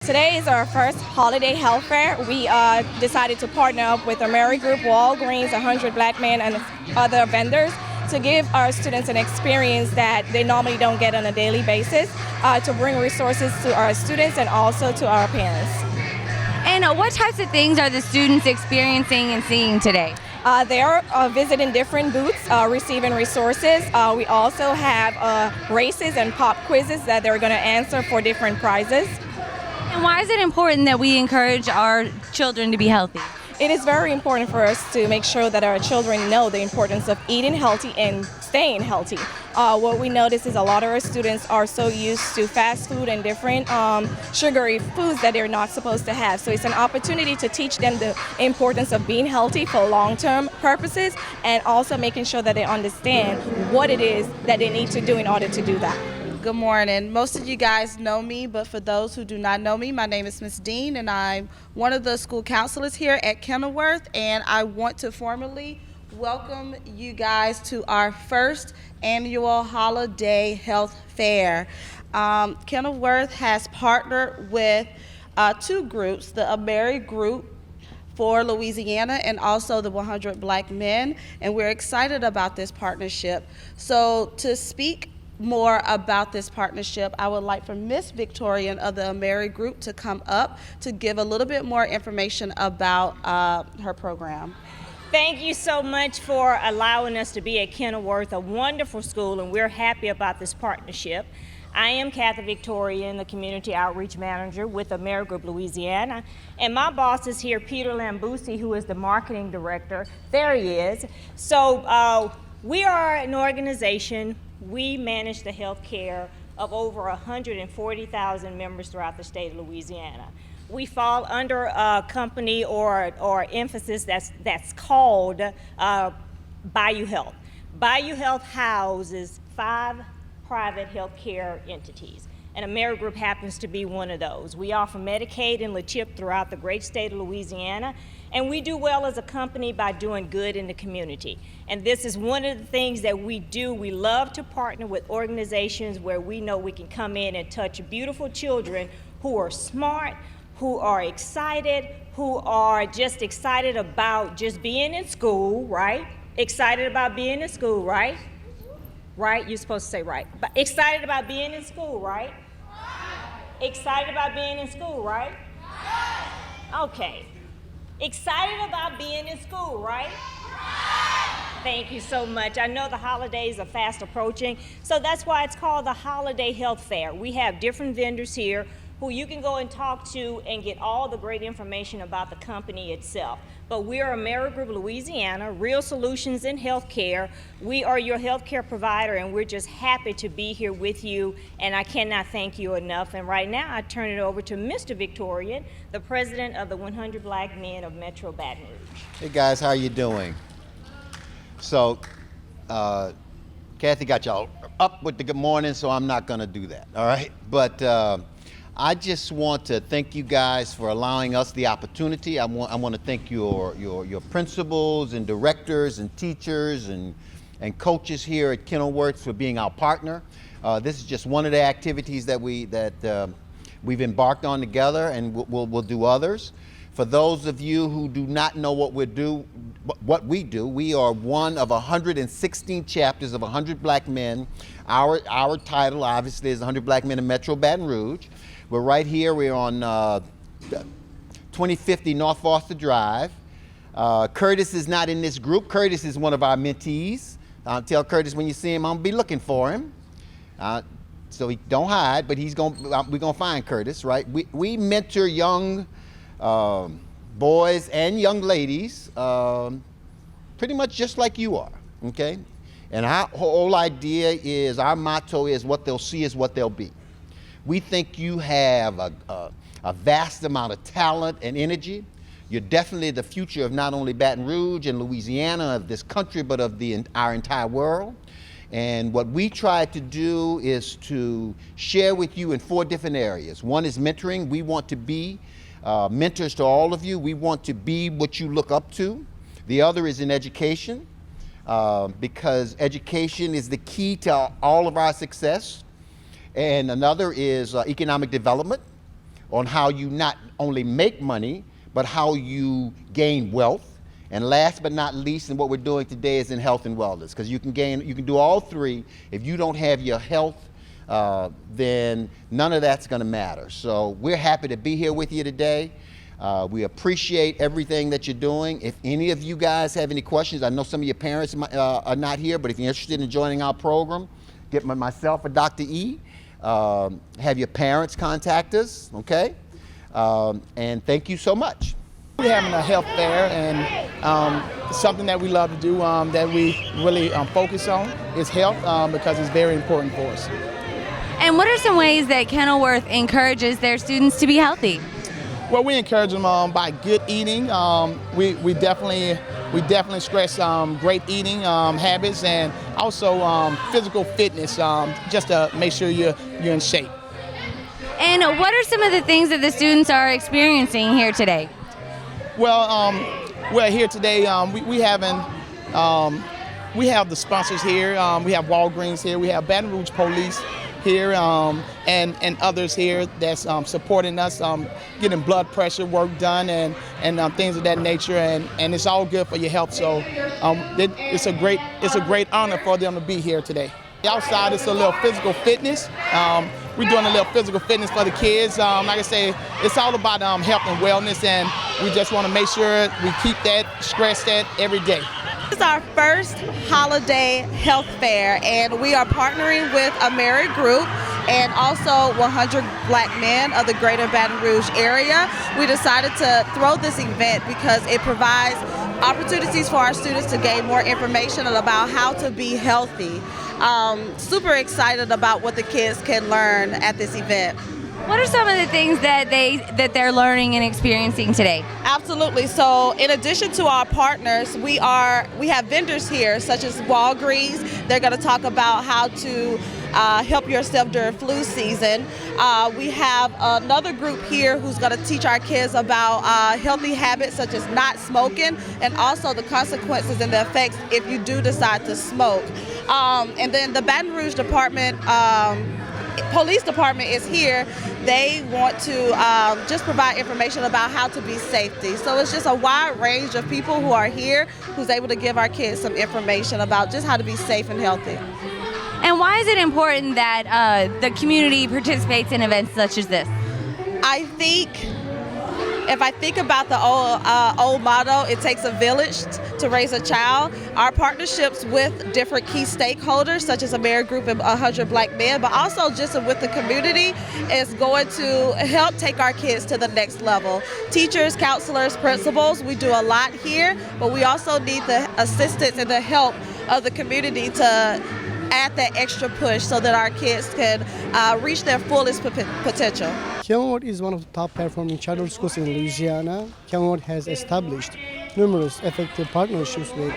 Today is our first holiday health fair. We decided to partner up with Ameri Group, Walgreens, 100 Black Men, and other vendors to give our students an experience that they normally don't get on a daily basis, to bring resources to our students and also to our parents. And what types of things are the students experiencing and seeing today? They are visiting different booths, receiving resources. We also have races and pop quizzes that they're going to answer for different prizes. And why is it important that we encourage our children to be healthy? It is very important for us to make sure that our children know the importance of eating healthy and staying healthy. What we notice is a lot of our students are so used to fast food and different sugary foods that they're not supposed to have. So it's an opportunity to teach them the importance of being healthy for long-term purposes, and also making sure that they understand what it is that they need to do in order to do that. Good morning. Most of you guys know me, but for those who do not know me, my name is Ms. Dean, and I'm one of the school counselors here at Kenilworth, and I want to formally welcome you guys to our first annual holiday health fair. Kenilworth has partnered with two groups, the Ameri Group for Louisiana and also the 100 Black Men, and we're excited about this partnership. So to speak more about this partnership, I would like for Miss Victorian of the Ameri Group to come up to give a little bit more information about her program. Thank you so much for allowing us to be at Kenilworth, a wonderful school, and we're happy about this partnership. I am Kathy Victorian, the Community Outreach Manager with Ameri Group Louisiana, and my boss is here, Peter Lambusi, who is the Marketing Director. There he is. So we are an organization. We manage the health care of over 140,000 members throughout the state of Louisiana. We fall under a company or emphasis that's called Bayou Health. Bayou Health houses 5 private health care entities, and Ameri Group happens to be one of those. We offer Medicaid and LaChip throughout the great state of Louisiana, and we do well as a company by doing good in the community. And this is one of the things that we do. We love to partner with organizations where we know we can come in and touch beautiful children who are smart, who are excited, who are just excited about just being in school, right? Excited about being in school, right? Right? You're supposed to say right. But excited about being in school, right? Excited about being in school, right? Okay. Excited about being in school, right? Thank you so much. I know the holidays are fast approaching, so that's why it's called the Holiday Health Fair. We have different vendors here who you can go and talk to and get all the great information about the company itself. But we are Ameri Group Louisiana, real solutions in healthcare. We are your healthcare provider, and we're just happy to be here with you, and I cannot thank you enough. And right now, I turn it over to Mr. Victorian, the president of the 100 Black Men of Metro Baton Rouge. Hey guys, how you doing? So, Kathy got y'all up with the good morning, so I'm not gonna do that, all right? But I just want to thank you guys for allowing us the opportunity. I want to thank your principals and directors and teachers and coaches here at Kenilworth for being our partner. This is just one of the activities that we've embarked on together, and we'll do others. For those of you who do not know what we do, we are one of 116 chapters of 100 Black Men. Our title, obviously, is 100 Black Men in Metro Baton Rouge. We're right here. We're on 2050 North Foster Drive. Curtis is not in this group. Curtis is one of our mentees. Tell Curtis when you see him, I'm gonna be looking for him. So he don't hide, but we're gonna find Curtis, right? We mentor young boys and young ladies, pretty much just like you are, okay? And our whole idea is, our motto is, what they'll see is what they'll be. We think you have a vast amount of talent and energy. You're definitely the future of not only Baton Rouge and Louisiana, of this country, but of our entire world. And what we try to do is to share with you in 4 different areas. One is mentoring. We want to be mentors to all of you. We want to be what you look up to. The other is in education, because education is the key to all of our success. And another is economic development. on how you not only make money, but how you gain wealth. And last but not least, and what we're doing today is in health and wellness, because you can do all three. If you don't have your health, then none of that's going to matter. So we're happy to be here with you today. We appreciate everything that you're doing. If any of you guys have any questions, I know some of your parents are not here, but if you're interested in joining our program, get myself or Dr. E. Have your parents contact us, okay? And thank you so much. We're having a health fair, and something that we love to do, that we really focus on is health, because it's very important for us. And what are some ways that Kenilworth encourages their students to be healthy? Well, we encourage them by good eating. We definitely stress great eating habits, and also physical fitness, just to make sure you're in shape. And what are some of the things that the students are experiencing here today? Well, here today, we have the sponsors here. We have Walgreens here. We have Baton Rouge Police here, and others here that's supporting us, getting blood pressure work done, and things of that nature. And it's all good for your health. So it's a great honor for them to be here today. Outside, it's a little physical fitness. We're doing a little physical fitness for the kids. Like I say, it's all about health and wellness, and we just want to make sure we keep that, stress that every day. This is our first holiday health fair, and we are partnering with a Married Group and also 100 Black Men of the greater Baton Rouge area. We decided to throw this event because it provides opportunities for our students to gain more information about how to be healthy. Super excited about what the kids can learn at this event. What are some of the things that they're learning and experiencing today? Absolutely. So in addition to our partners, we have vendors here such as Walgreens. They're going to talk about how to help yourself during flu season. We have another group here who's going to teach our kids about healthy habits such as not smoking, and also the consequences and the effects if you do decide to smoke. And then the Baton Rouge Police Department is here. They want to just provide information about how to be safety. So it's just a wide range of people who are here who's able to give our kids some information about just how to be safe and healthy. And why is it important that the community participates in events such as this? If I think about the old motto, it takes a village to raise a child, our partnerships with different key stakeholders, such as a Married Group and 100 Black Men, but also just with the community, is going to help take our kids to the next level. Teachers, counselors, principals, we do a lot here, but we also need the assistance and the help of the community to add that extra push so that our kids can reach their fullest potential. Kenilworth is one of the top performing charter schools in Louisiana. Kenilworth has established numerous effective partnerships with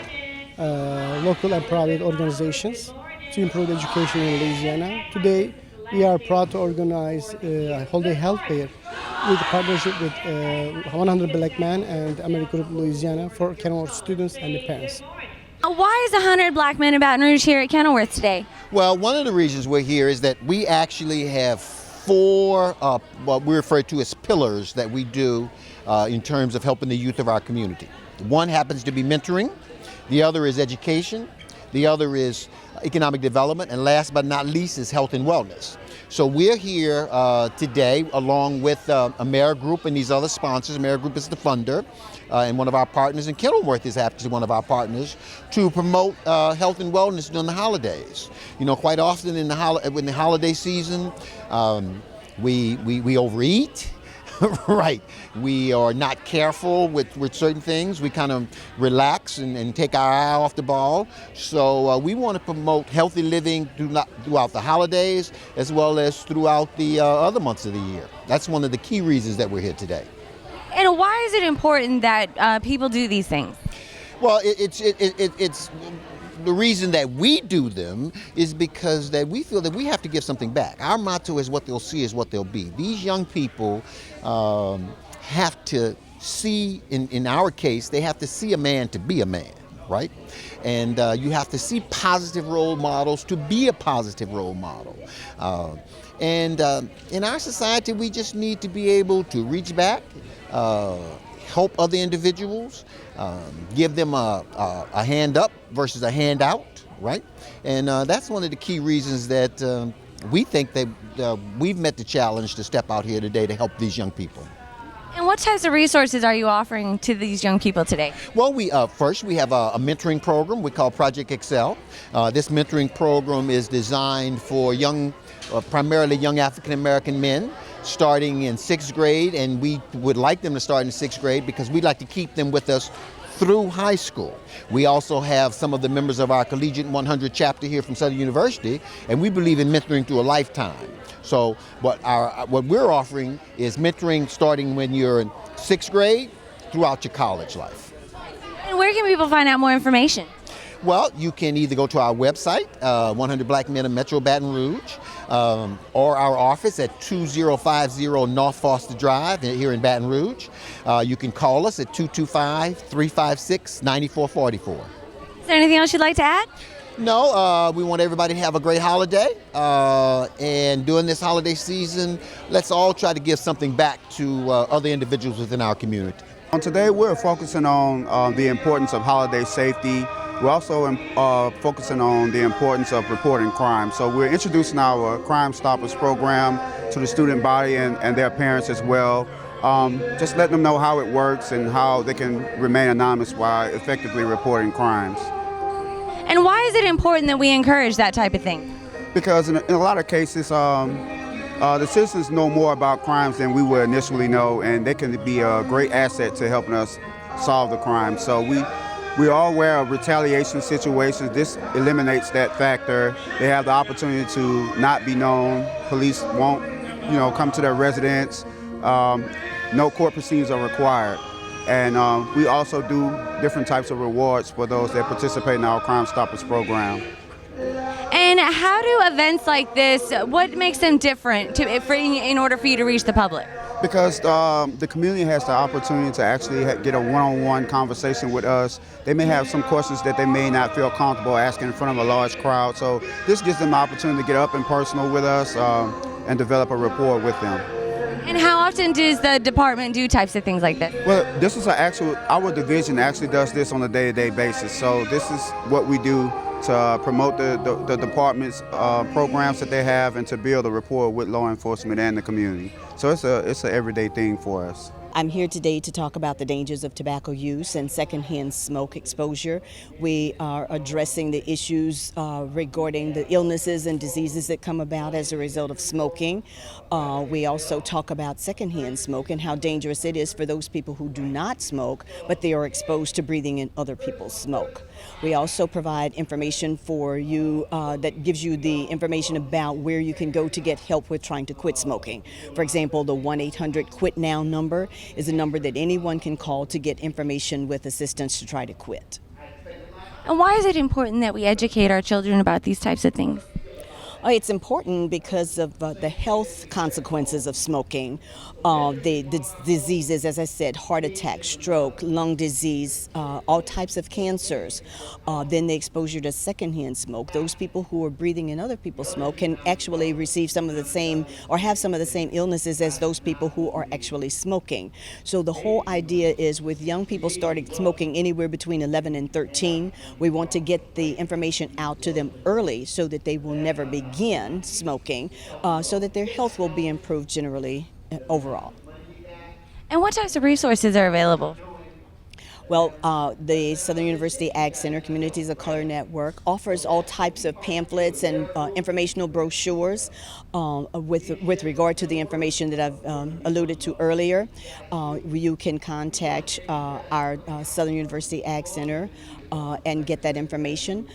local and private organizations to improve education in Louisiana. Today, we are proud to organize a holiday health fair with a partnership with 100 Black Men and American Group Louisiana for Kenilworth students and their parents. Why is 100 Black Men in Baton Rouge here at Kenilworth today? Well, one of the reasons we're here is that we actually have four, what we refer to as pillars that we do in terms of helping the youth of our community. One happens to be mentoring, the other is education, the other is economic development, and last but not least is health and wellness. So we're here today along with Amerit Group and these other sponsors. Amerit Group is the funder and one of our partners, and Kenilworth is actually one of our partners, to promote health and wellness during the holidays. You know, quite often in the holiday season, we overeat. Right. We are not careful with certain things. We kind of relax and take our eye off the ball. So we want to promote healthy living throughout the holidays as well as throughout the other months of the year. That's one of the key reasons that we're here today. And why is it important that people do these things? Well, it's the reason that we do them is because that we feel that we have to give something back. Our motto is what they'll see is what they'll be. These young people have to see, in our case, they have to see a man to be a man. right? And you have to see positive role models to be a positive role model. And in our society, we just need to be able to reach back, help other individuals, give them a hand up versus a hand out, right? And that's one of the key reasons that we think that we've met the challenge to step out here today to help these young people. And what types of resources are you offering to these young people today? Well, first we have a mentoring program we call Project Excel. This mentoring program is designed for primarily young African American men, starting in 6th grade, and we would like them to start in 6th grade because we'd like to keep them with us through high school. We also have some of the members of our Collegiate 100 chapter here from Southern University, and we believe in mentoring through a lifetime. So what we're offering is mentoring starting when you're in 6th grade throughout your college life. And where can people find out more information? Well, you can either go to our website, 100 Black Men of Metro Baton Rouge, or our office at 2050 North Foster Drive here in Baton Rouge. You can call us at 225-356-9444. Is there anything else you'd like to add? No, we want everybody to have a great holiday. And during this holiday season, let's all try to give something back to other individuals within our community. Today we're focusing on the importance of holiday safety. We're also focusing on the importance of reporting crime. So we're introducing our Crime Stoppers program to the student body and their parents as well. Just letting them know how it works and how they can remain anonymous while effectively reporting crimes. And why is it important that we encourage that type of thing? Because in a lot of cases, the citizens know more about crimes than we would initially know, and they can be a great asset to helping us solve the crime. So we're all aware of retaliation situations. This eliminates that factor. They have the opportunity to not be known. Police won't, come to their residence. No court proceedings are required. And we also do different types of rewards for those that participate in our Crime Stoppers program. And how do events like this, what makes them different in order for you to reach the public? Because the community has the opportunity to actually get a one-on-one conversation with us. They may have some questions that they may not feel comfortable asking in front of a large crowd. So this gives them the opportunity to get up and personal with us and develop a rapport with them. And how often does the department do types of things like this? Well, this is our division actually does this on a day-to-day basis. So this is what we do to promote the department's programs that they have and to build a rapport with law enforcement and the community. So it's an everyday thing for us. I'm here today to talk about the dangers of tobacco use and secondhand smoke exposure. We are addressing the issues regarding the illnesses and diseases that come about as a result of smoking. We also talk about secondhand smoke and how dangerous it is for those people who do not smoke, but they are exposed to breathing in other people's smoke. We also provide information for you that gives you the information about where you can go to get help with trying to quit smoking. For example, the 1-800-QUIT-NOW number is a number that anyone can call to get information with assistance to try to quit. And why is it important that we educate our children about these types of things? It's important because of the health consequences of smoking, the diseases, as I said, heart attack, stroke, lung disease, all types of cancers. Then the exposure to secondhand smoke. Those people who are breathing in other people's smoke can actually receive some of the same or have some of the same illnesses as those people who are actually smoking. So the whole idea is with young people starting smoking anywhere between 11 and 13, we want to get the information out to them early so that they will never begin smoking, so that their health will be improved generally overall. And what types of resources are available? Well, the Southern University Ag Center Communities of Color Network offers all types of pamphlets and informational brochures with regard to the information that I've alluded to earlier. You can contact our Southern University Ag Center and get that information.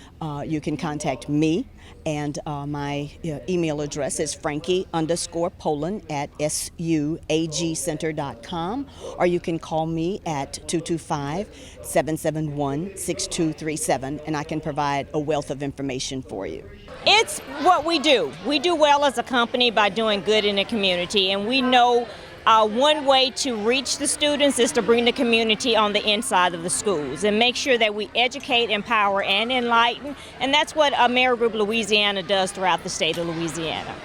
You can contact me, and my email address is frankie_poland@suagcenter.com, or you can call me at 225-771-6237, and I can provide a wealth of information for you. It's what we do. We do well as a company by doing good in the community, and we know One way to reach the students is to bring the community on the inside of the schools and make sure that we educate, empower, and enlighten. And that's what AmeriGroup Louisiana does throughout the state of Louisiana.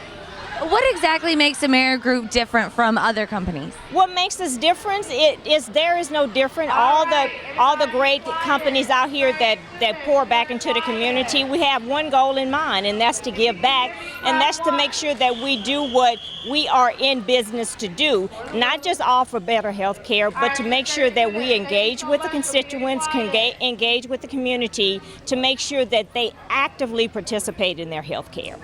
What exactly makes AmeriGroup different from other companies? What makes us different there is no different. All the great companies out here that pour back into the community, we have one goal in mind, and that's to give back, and that's to make sure that we do what we are in business to do, not just offer better health care, but to make sure that we engage with the constituents, engage with the community to make sure that they actively participate in their health care.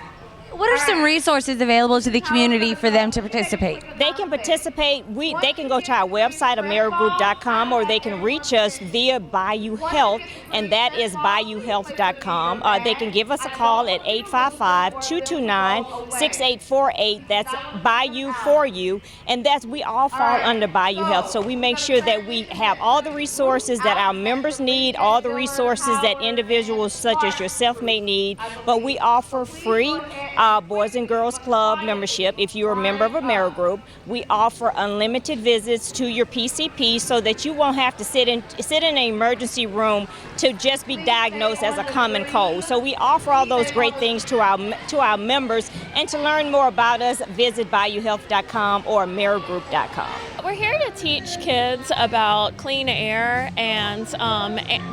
What are some resources available to the community for them to participate? They can participate. They can go to our website, amerigroup.com, or they can reach us via Bayou Health, and that is bayouhealth.com. They can give us a call at 855-229-6848. That's Bayou for you, and we all fall under Bayou Health. So we make sure that we have all the resources that our members need, all the resources that individuals such as yourself may need, but we offer free Boys and Girls Club membership. If you're a member of AmeriGroup, we offer unlimited visits to your PCP so that you won't have to sit in an emergency room to just be diagnosed as a common cold. So we offer all those great things to our members, and to learn more about us, visit bayouhealth.com or amerigroup.com. We're here to teach kids about clean air and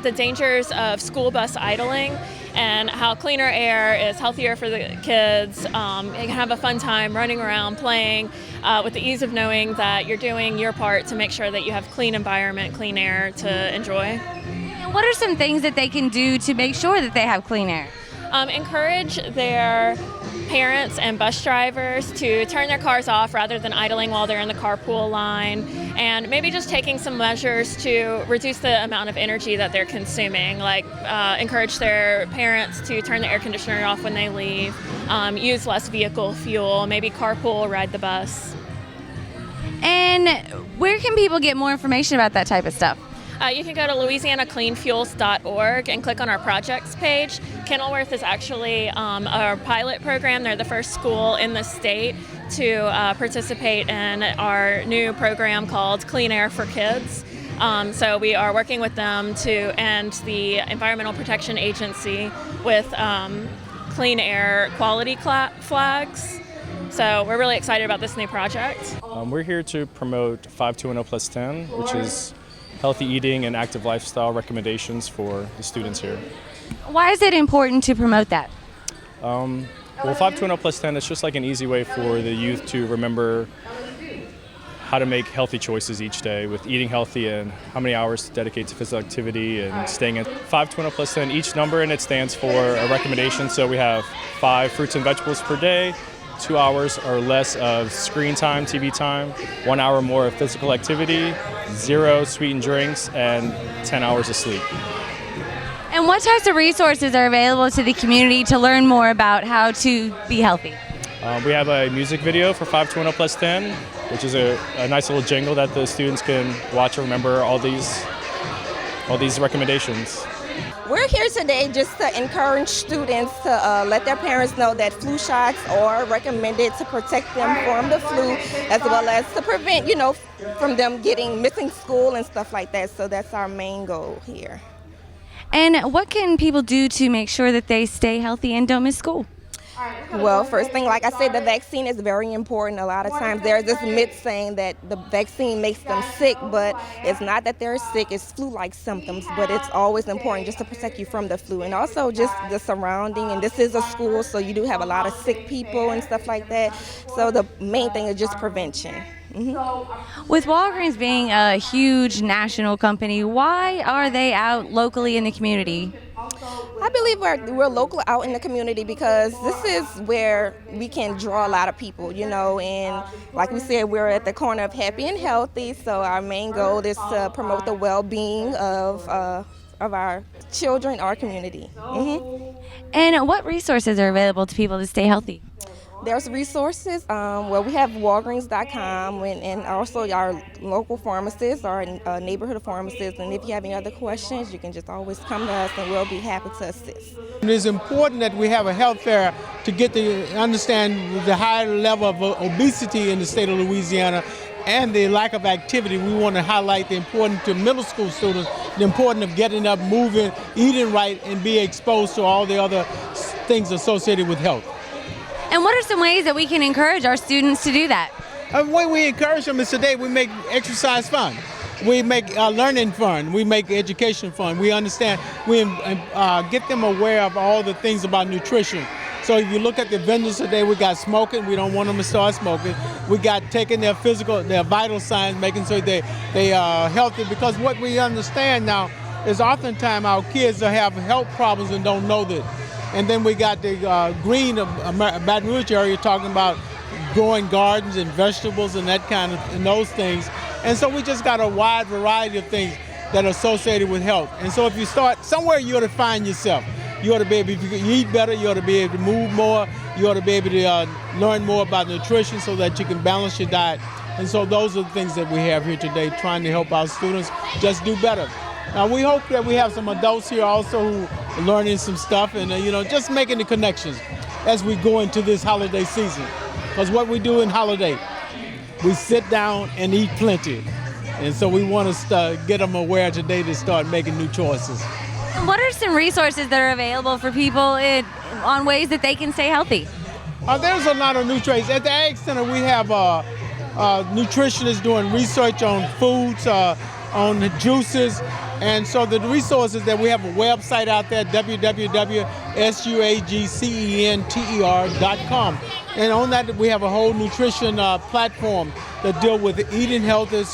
the dangers of school bus idling, and how cleaner air is healthier for the kids. They can have a fun time running around, playing, with the ease of knowing that you're doing your part to make sure that you have clean environment, clean air to enjoy. And what are some things that they can do to make sure that they have clean air? Encourage their parents and bus drivers to turn their cars off rather than idling while they're in the carpool line, and maybe just taking some measures to reduce the amount of energy that they're consuming, like encourage their parents to turn the air conditioner off when they leave, use less vehicle fuel, maybe carpool, ride the bus. And where can people get more information about that type of stuff? You can go to louisianacleanfuels.org and click on our projects page. Kenilworth is actually our pilot program. They're the first school in the state to participate in our new program called Clean Air for Kids. So we are working with them and the Environmental Protection Agency with clean air quality flags. So we're really excited about this new project. We're here to promote 5210+10, which is healthy eating and active lifestyle recommendations for the students here. Why is it important to promote that? Well, 5210+10 is just like an easy way for the youth to remember how to make healthy choices each day with eating healthy and how many hours to dedicate to physical activity and staying in 5210+10. Each number in it stands for a recommendation. So we have 5 fruits and vegetables per day, 2 hours or less of screen time, TV time, 1 hour more of physical activity, 0 sweetened drinks, and 10 hours of sleep. And what types of resources are available to the community to learn more about how to be healthy? We have a music video for 5210+10, which is a nice little jingle that the students can watch and remember all these recommendations. We're here today just to encourage students to let their parents know that flu shots are recommended to protect them from the flu, as well as to prevent, from them missing school and stuff like that. So that's our main goal here. And what can people do to make sure that they stay healthy and don't miss school? Well, first thing, like I said, the vaccine is very important. A lot of times there's this myth saying that the vaccine makes them sick, but it's not that they're sick. It's flu-like symptoms, but it's always important just to protect you from the flu. And also just the surrounding, and this is a school, so you do have a lot of sick people and stuff like that. So the main thing is just prevention. Mm-hmm. With Walgreens being a huge national company, why are they out locally in the community? I believe we're local out in the community because this is where we can draw a lot of people, and like we said, we're at the corner of happy and healthy, so our main goal is to promote the well-being of our children, our community. Mm-hmm. And what resources are available to people to stay healthy? There's resources. We have Walgreens.com and also our local pharmacists, our neighborhood pharmacists. And if you have any other questions, you can just always come to us and we'll be happy to assist. It is important that we have a health fair to get to understand the high level of obesity in the state of Louisiana and the lack of activity, we want to highlight the importance to middle school students, the importance of getting up, moving, eating right, and be exposed to all the other things associated with health. And what are some ways that we can encourage our students to do that? The way we encourage them is today we make exercise fun. We make learning fun. We make education fun. We understand, we get them aware of all the things about nutrition. So if you look at the vendors today, we got smoking. We don't want them to start smoking. We got taking their vital signs, making sure they are healthy. Because what we understand now is oftentimes our kids have health problems and don't know that. And then we got the green Baton Rouge area talking about growing gardens and vegetables and that kind of and those things. And so we just got a wide variety of things that are associated with health. And so if you start somewhere, you ought to find yourself. You ought to be able, if you eat better, you ought to be able to move more. You ought to be able to learn more about nutrition so that you can balance your diet. And so those are the things that we have here today, trying to help our students just do better. Now we hope that we have some adults here also who are learning some stuff and just making the connections as we go into this holiday season. Because what we do in holiday, we sit down and eat plenty. And so we want to get them aware today to start making new choices. What are some resources that are available for people on ways that they can stay healthy? There's a lot of new trades. At the Ag Center, we have nutritionists doing research on foods, on the juices. And so the resources that we have a website out there, www.suagcenter.com. And on that, we have a whole nutrition platform that deal with eating healthy,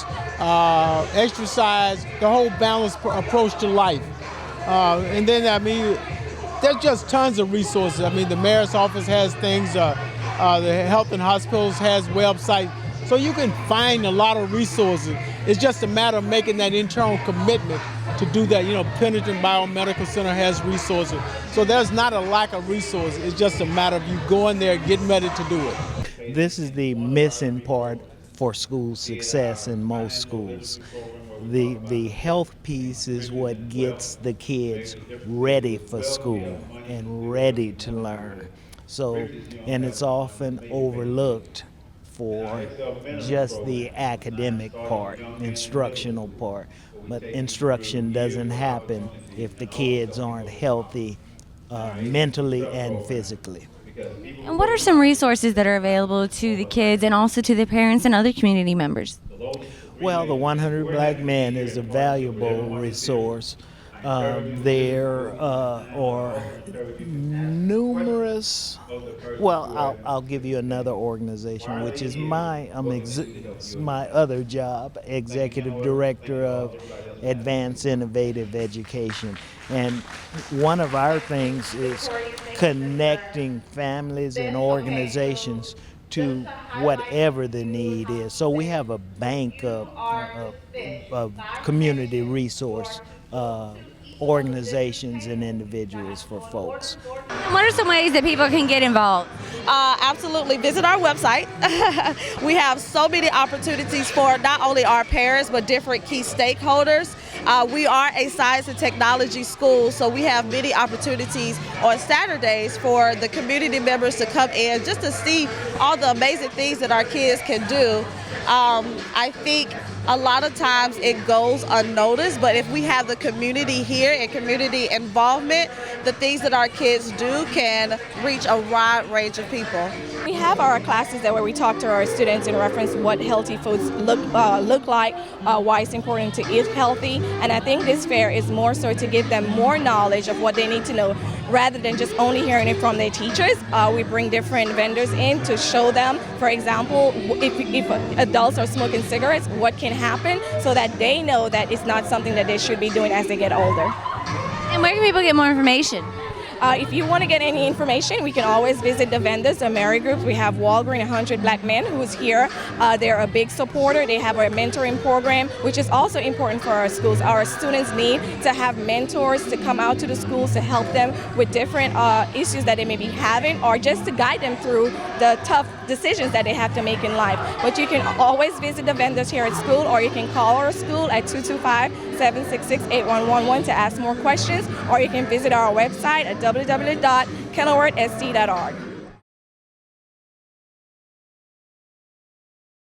exercise, the whole balanced approach to life. And then, there's just tons of resources. The mayor's office has things, the health and hospitals has websites. So you can find a lot of resources. It's just a matter of making that internal commitment to do that. Pennington Biomedical Center has resources. So there's not a lack of resources. It's just a matter of you going there, getting ready to do it. This is the missing part for school success in most schools. The health piece is what gets the kids ready for school and ready to learn. And it's often overlooked for just the academic part, instructional part. But instruction doesn't happen if the kids aren't healthy mentally and physically. And what are some resources that are available to the kids and also to the parents and other community members? Well, the 100 Black Men is a valuable resource. There are numerous, I'll give you another organization, which is my other job, Executive Director of Advanced Innovative Education. And one of our things is connecting families and organizations to whatever the need is. So we have a bank of community resource organizations and individuals for folks. And what are some ways that people can get involved? Absolutely. Visit our website. We have so many opportunities for not only our parents, but different key stakeholders. We are a science and technology school, so we have many opportunities on Saturdays for the community members to come in just to see all the amazing things that our kids can do. I think a lot of times it goes unnoticed, but if we have the community here and community involvement, the things that our kids do can reach a wide range of people. We have our classes where we talk to our students in reference to what healthy foods look like, why it's important to eat healthy, and I think this fair is more so to give them more knowledge of what they need to know rather than just only hearing it from their teachers. We bring different vendors in to show them, for example, if adults are smoking cigarettes, what can happen so that they know that it's not something that they should be doing as they get older. And where can people get more information? If you want to get any information, we can always visit the vendors, the Mary Group. We have Walgreen 100 Black Men who's here. They're a big supporter. They have a mentoring program, which is also important for our schools. Our students need to have mentors to come out to the schools to help them with different issues that they may be having, or just to guide them through the tough decisions that they have to make in life. But you can always visit the vendors here at school, or you can call our school at 225-766-8111 to ask more questions, or you can visit our website at www.kenilworthsd.org.